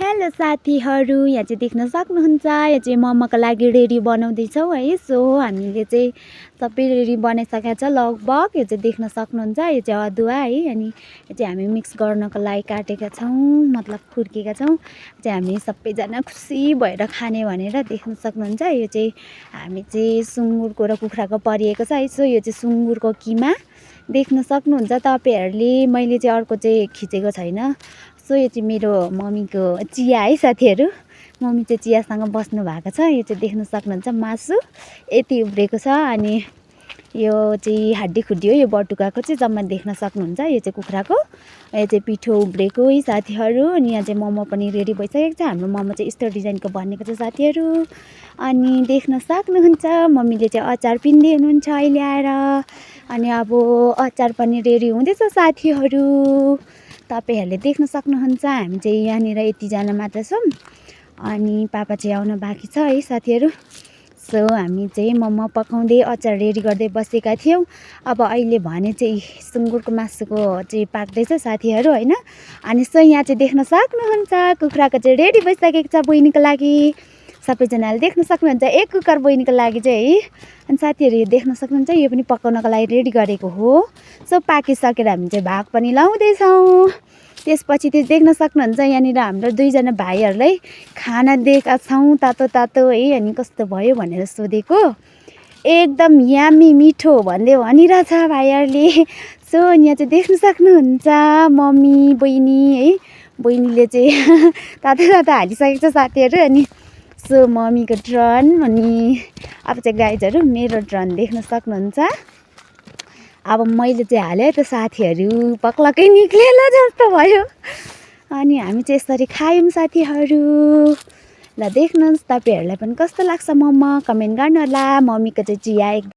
Hello साथीहरू, यहाँ चाहिँ देख्न सक्नुहुन्छ, यहाँ चाहिँ मोमोको लागि रेडी बनाउँदैछौँ है। सो हामीले चाहिँ सबै रेडी बनाइसकेको छ लगभग। यो चाहिँ देख्न सक्नुहुन्छ, यो चाहिँ अदुवा है। अनि यो चाहिँ हामी मिक्स गर्नको लागि काटेका छौँ, मतलब खुर्केका छौँ। चाहिँ हामी सबैजना खुसी भएर खाने भनेर देख्न सक्नुहुन्छ। यो चाहिँ हामी चाहिँ सुँगुरको र कुखुराको परिएको छ है। सो यो चाहिँ सुँगुरको किमा देख्न सक्नुहुन्छ तपाईँहरूले। मैले चाहिँ अर्को चाहिँ खिचेको छैन। सो यो चाहिँ मेरो मम्मीको चिया है साथीहरू। मम्मी चाहिँ चियासँग बस्नु भएको छ। यो चाहिँ देख्न सक्नुहुन्छ मासु यति उब्रेको छ। अनि यो चाहिँ हड्डी खुड्डी हो, यो बटुकाको चाहिँ जम्मा देख्न सक्नुहुन्छ। यो चाहिँ कुखुराको, यो चाहिँ पिठो उब्रेको है साथीहरू। अनि यहाँ चाहिँ मोमो पनि रेडी भइसकेको छ। हाम्रो मोमो चाहिँ यस्तो डिजाइनको बनेको छ साथीहरू। अनि देख्न सक्नुहुन्छ मम्मीले चाहिँ अचार पिन्दै हुनुहुन्छ अहिले आएर। अनि अब अचार पनि रेडी हुँदैछ साथीहरू, तपाईँहरूले देख्न सक्नुहुन्छ। हामी चाहिँ यहाँनिर यतिजना मात्र छौँ। अनि पापा चाहिँ आउन बाँकी छ है साथीहरू। सो हामी चाहिँ मोमो पकाउँदै अचार रेडी गर्दै बसेका थियौँ। अब अहिले भने चाहिँ सुँगुरको मासुको चाहिँ पाक्दैछ साथीहरू होइन। अनि सो यहाँ चाहिँ देख्न सक्नुहुन्छ कुखुराको चाहिँ रेडी भइसकेको छ बहिनीको लागि। सबैजनाले देख्न सक्नुहुन्छ एक कुकर बहिनीको लागि चाहिँ है। अनि साथीहरू यो देख्न सक्नुहुन्छ, यो पनि पकाउनको लागि रेडी गरेको हो। सो पाकिसकेर हामी चाहिँ भाग पनि लाउँदैछौँ। त्यसपछि चाहिँ देख्न सक्नुहुन्छ यहाँनिर हाम्रो दुईजना भाइहरूलाई खाना दिएका छौँ तातो तातो है। अनि कस्तो भयो भनेर सोधेको, एकदम यामी मिठो भन्दै भनिरहेछ भाइहरूले। सो यहाँ चाहिँ देख्न सक्नुहुन्छ मम्मी बहिनी है। बहिनीले चाहिँ तातो तातो हालिसकेको छ साथीहरू। अनि सो मम्मीको टर्न। अनि अब चाहिँ गाइजहरू मेरो टर्न देख्न सक्नुहुन्छ। अब मैले चाहिँ हालेँ त साथीहरू, पक्लकै निक्लेला जस्तो भयो। अनि हामी चाहिँ यसरी खायौँ साथीहरू। ल देख्नुहोस् तपाईँहरूलाई पनि कस्तो लाग्छ मोमो कमेन्ट गर्नु होला। मम्मीको चाहिँ चिया